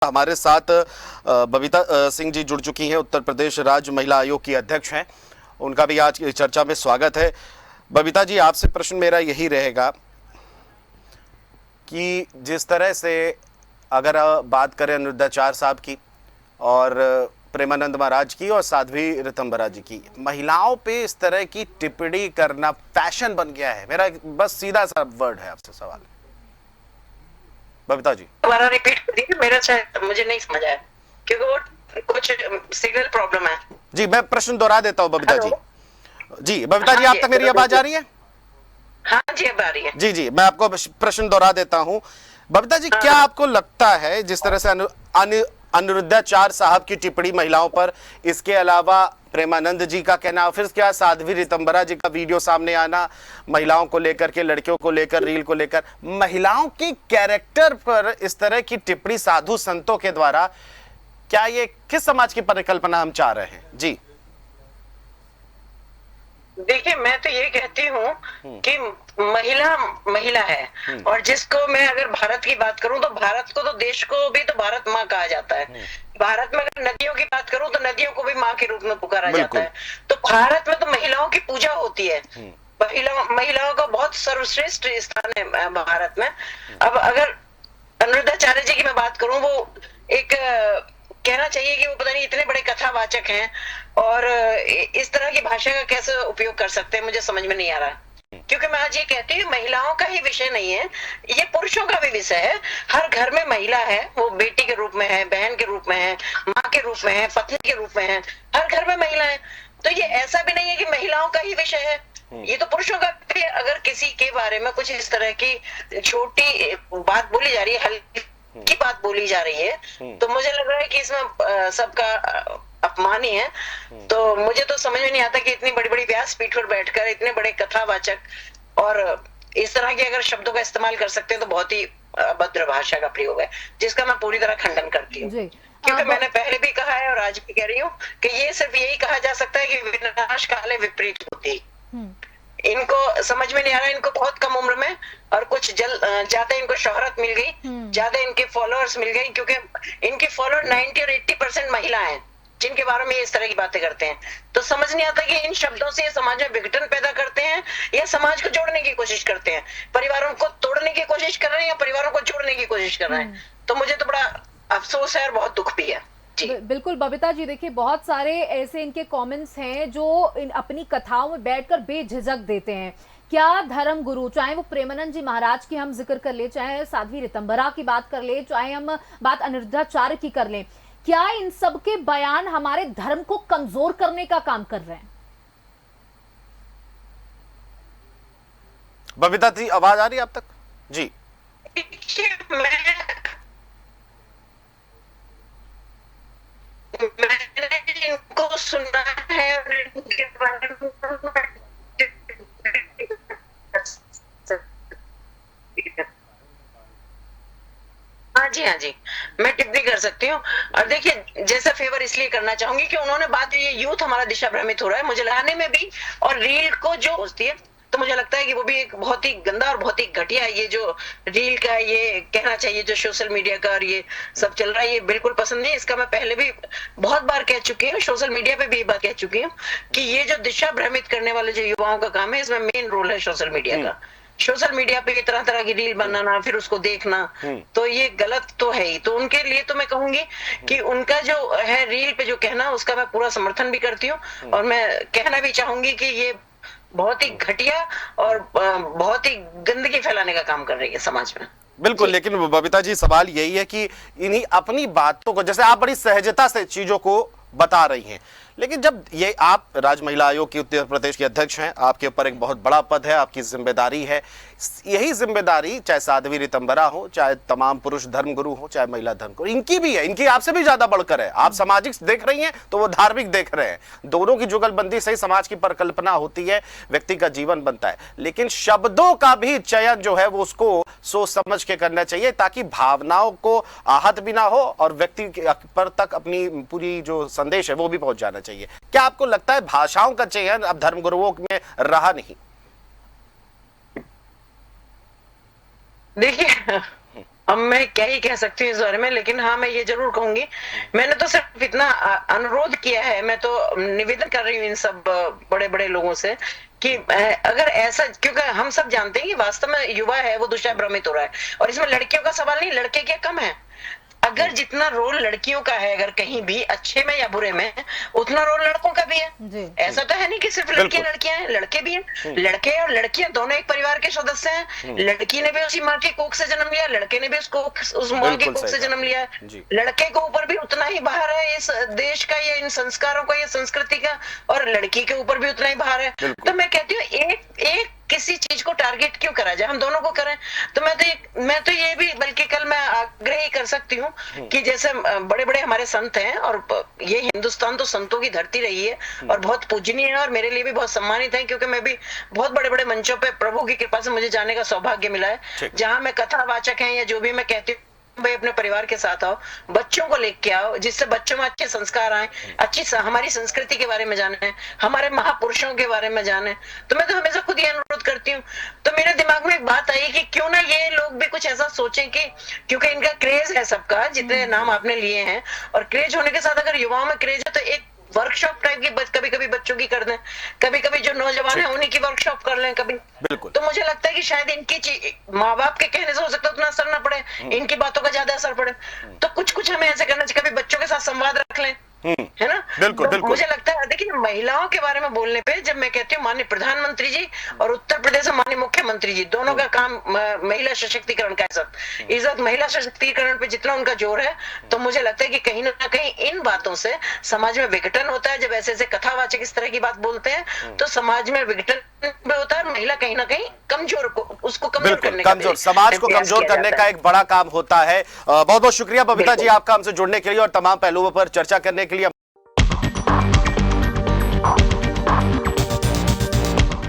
हमारे साथ बबीता सिंह जी जुड़ चुकी हैं, उत्तर प्रदेश राज्य महिला आयोग की अध्यक्ष हैं। उनका भी आज की चर्चा में स्वागत है। बबीता जी, आपसे प्रश्न मेरा यही रहेगा कि जिस तरह से अगर बात करें अनिरुद्धाचार्य साहब की और प्रेमानंद महाराज की और साध्वी ऋतंभरा जी की, महिलाओं पे इस तरह की टिप्पणी करना फैशन बन गया है। मेरा बस सीधा सा वर्ड है, आपसे सवाल है बबीता जी। दोबारा रिपीट करिए, मेरा शायद मुझे नहीं समझ आया क्योंकि वो कुछ सिग्नल प्रॉब्लम है। जी, मैं प्रश्न दोहरा देता हूँ बबीता जी। जी बबीता जी, आप तक मेरी आवाज आ रही है? हाँ जी, अब आ रही है। जी, मैं आपको प्रश्न दोहरा देता हूँ। बबीता जी, क्या आपको लगता है जिस तरह से अनिरुद्धाचार्य साहब की टिप्पणी महिलाओं पर, इसके अलावा प्रेमानंद जी का कहना, फिर क्या साध्वी ऋतंभरा जी का वीडियो सामने आना महिलाओं को लेकर के, लड़कियों को लेकर, रील को लेकर, महिलाओं की कैरेक्टर पर इस तरह की टिप्पणी साधु संतों के द्वारा, क्या ये किस समाज की परिकल्पना हम चाह रहे हैं? जी देखिए, मैं तो ये कहती हूँ कि महिला महिला है, और जिसको मैं अगर भारत की बात करूं तो भारत को तो, देश को भी तो भारत माँ कहा जाता है। भारत में अगर नदियों की बात करूं तो नदियों को भी माँ के रूप में पुकारा जाता है। तो भारत में तो महिलाओं की पूजा होती है। महिलाओं का बहुत सर्वश्रेष्ठ स्थान है भारत में। अब अगर अनिरुद्धाचार्य जी की मैं बात करूं, वो एक कहना चाहिए कि वो पता नहीं इतने बड़े कथावाचक हैं, और इस तरह की भाषा का कैसे उपयोग कर सकते हैं, मुझे समझ में नहीं आ रहा। क्योंकि मैं आज ये कहती हूँ, महिलाओं का ही विषय नहीं है, ये पुरुषों का भी विषय है। हर घर में महिला है, वो बेटी के रूप में है, बहन के रूप में है, माँ के रूप में है, पत्नी के रूप में है। हर घर में महिला है। तो ये ऐसा भी नहीं है कि महिलाओं का ही विषय है, ये तो पुरुषों का भी। अगर किसी के बारे में कुछ इस तरह की छोटी बात बोली जा रही है, हल्की की बात बोली जा रही है, तो मुझे लग रहा है कि इसमें सबका अपमान ही है। तो मुझे तो समझ में नहीं आता कि इतनी बड़ी बड़ी व्यासपीठ पर बैठकर इतने बड़े कथावाचक और इस तरह के अगर शब्दों का इस्तेमाल कर सकते हैं, तो बहुत ही अभद्र भाषा का प्रयोग है, जिसका मैं पूरी तरह खंडन करती हूँ। क्योंकि मैंने पहले भी कहा है और आज भी कह रही हूँ कि ये सिर्फ यही कहा जा सकता है कि विनाश काले विपरीत होती। इनको समझ में नहीं आ रहा। इनको बहुत कम उम्र में और कुछ ज्यादा इनको शोहरत मिल गई, ज्यादा इनके फॉलोअर्स मिल गई, क्योंकि इनके फॉलोअर 90 और 80% महिला हैं जिनके बारे में ये इस तरह की बातें करते हैं। तो समझ नहीं आता कि इन शब्दों से ये समाज में विघटन पैदा करते हैं या समाज को जोड़ने की कोशिश करते हैं, परिवारों को तोड़ने की कोशिश कर रहे हैं या परिवारों को जोड़ने की कोशिश कर रहे हैं। तो मुझे तो बड़ा अफसोस है और बहुत दुख भी है। बिल्कुल बबीता जी, देखिए बहुत सारे ऐसे इनके कमेंट्स हैं जो अपनी कथाओं में बैठकर बेझिझक देते हैं। क्या धर्म गुरु, चाहे वो प्रेमानंद जी महाराज की हम जिक्र कर ले, चाहे साध्वी ऋतंभरा की बात कर ले, चाहे हम बात अनिरुद्धाचार्य की कर लें, क्या इन सब के बयान हमारे धर्म को कमजोर करने का काम कर रहे हैं? बबीता जी, आवाज आ रही है आप तक? जी मैंने इनको सुना है और इनके बारे में हाँ जी, मैं टिप्पणी कर सकती हूँ। और देखिए, जैसा फेवर इसलिए करना चाहूंगी कि उन्होंने बात, ये यूथ हमारा दिशा भ्रमित हो रहा है मुझे लगाने में भी, और रील को जो होती है, तो मुझे लगता है कि वो भी एक बहुत ही गंदा और बहुत ही घटिया है। ये जो रील का, ये कहना चाहिए जो सोशल मीडिया का और ये सब चल रहा है, ये बिल्कुल पसंद नहीं। इसका मैं पहले भी बहुत बार कह चुकी हूँ, सोशल मीडिया पे भी ये बात कह चुकी हूँ कि ये जो दिशा भ्रमित करने वाले जो युवाओं का काम है, इसमें मेन रोल है सोशल मीडिया का। सोशल मीडिया पे तरह तरह की रील बनाना, फिर उसको देखना, तो ये गलत तो है ही। तो उनके लिए तो मैं कहूंगी कि उनका जो है रील पे जो कहना, उसका मैं पूरा समर्थन भी करती हूँ, और मैं कहना भी चाहूंगी कि ये बहुत ही घटिया और बहुत ही गंदगी फैलाने का काम कर रही है समाज में। बिल्कुल, लेकिन बबीता जी, सवाल यही है कि इन्हीं अपनी बातों को, जैसे आप बड़ी सहजता से चीजों को बता रही हैं, लेकिन जब ये आप राज्य महिला आयोग की उत्तर प्रदेश की अध्यक्ष हैं, आपके ऊपर एक बहुत बड़ा पद है, आपकी जिम्मेदारी है। यही जिम्मेदारी चाहे साध्वी ऋतंभरा हो, चाहे तमाम पुरुष धर्मगुरु हो, चाहे महिला धर्मगुरु, इनकी भी है। इनकी आपसे भी ज्यादा बढ़कर है। आप सामाजिक देख रही हैं तो वो धार्मिक देख रहे हैं। दोनों की जुगलबंदी से ही समाज की परिकल्पना होती है, व्यक्ति का जीवन बनता है। लेकिन शब्दों का भी चयन जो है वो उसको सोच समझ के करना चाहिए, ताकि भावनाओं को आहत भी ना हो और व्यक्ति पर तक अपनी पूरी जो संदेश है वो भी पहुंच जाना चाहिए। क्या आपको लगता है भाषाओं का चयन अब धर्मगुरुओं में रहा नहीं? देखिए, अब मैं क्या ही कह सकती हूँ इस बारे में, लेकिन हाँ मैं ये जरूर कहूंगी, मैंने तो सिर्फ इतना अनुरोध किया है, मैं तो निवेदन कर रही हूँ इन सब बड़े बड़े लोगों से कि अगर ऐसा, क्योंकि हम सब जानते हैं कि वास्तव में युवा है वो दुष्ट भ्रमित हो रहा है, और इसमें लड़कियों का सवाल नहीं, लड़के क्या कम है। अगर जितना रोल लड़कियों का है अगर कहीं भी अच्छे में या बुरे में, उतना रोल लड़कों का भी है। जी। ऐसा तो है नहीं कि सिर्फ लड़कियां हैं, लड़के भी हैं। लड़के और लड़कियां दोनों एक परिवार के सदस्य हैं। लड़की ने भी उसी माँ की कोख से जन्म लिया, लड़के ने भी उसको उस माँ की कोख से जन्म लिया है। लड़के के ऊपर भी उतना ही भार है इस देश का, ये इन संस्कारों का, ये संस्कृति का, और लड़की के ऊपर भी उतना ही भार है। तो मैं कहती हूँ एक किसी चीज को टारगेट क्यों करा जाए, हम दोनों को करें। तो मैं तो ये भी, बल्कि कल मैं आग्रह ही कर सकती हूँ कि जैसे बड़े बड़े हमारे संत हैं, और ये हिंदुस्तान तो संतों की धरती रही है और बहुत पूजनीय है, और मेरे लिए भी बहुत सम्मानित है, क्योंकि मैं भी बहुत बड़े बड़े मंचों पे प्रभु की कृपा से मुझे जाने का सौभाग्य मिला है, जहां मैं कथावाचक है या जो भी मैं कहती हूँ, भाई अपने परिवार के साथ आओ, बच्चों को लेके आओ, जिससे बच्चों में अच्छे संस्कार आए, अच्छी हमारी संस्कृति के बारे में जाने, हमारे महापुरुषों के बारे में जाने। तो मैं तो हमेशा खुद ही अनुरोध करती हूँ। तो मेरे दिमाग में एक बात आई कि क्यों ना ये लोग भी कुछ ऐसा सोचें कि, क्योंकि इनका क्रेज है सबका, जितने नाम आपने लिए हैं, और क्रेज होने के साथ अगर युवाओं में क्रेज है तो एक वर्कशॉप टाइप की कभी कभी बच्चों की कर दें, कभी कभी जो नौजवान है उन्हीं की वर्कशॉप कर लें कभी। बिल्कुल। तो मुझे लगता है कि शायद इनकी माँ बाप के कहने से हो सकता है उतना असर ना पड़े, इनकी बातों का ज्यादा असर पड़े। तो कुछ हमें ऐसे करना चाहिए, कभी बच्चों के साथ संवाद रख लें, है ना। बिल्कुल तो बिल्कुल। मुझे लगता है, देखिए महिलाओं के बारे में बोलने पे, जब मैं कहती हूँ माननीय प्रधानमंत्री जी और उत्तर प्रदेश में माननीय मुख्यमंत्री जी, दोनों का काम महिला सशक्तिकरण का है। इस वक्त महिला सशक्तिकरण पे जितना उनका जोर है, तो मुझे लगता है कि कहीं ना कहीं इन बातों से समाज में विघटन होता है। जब ऐसे ऐसे कथावाचक इस तरह की बात बोलते हैं तो समाज में विघटन भी होता है, महिला कहीं ना कहीं कमजोर को, उसको कमजोर करने का, कमजोर समाज को कमजोर करने का एक बड़ा काम होता है। बहुत बहुत शुक्रिया बबीता जी आपका हमसे जुड़ने के लिए और तमाम पहलुओं पर चर्चा करने के लिए।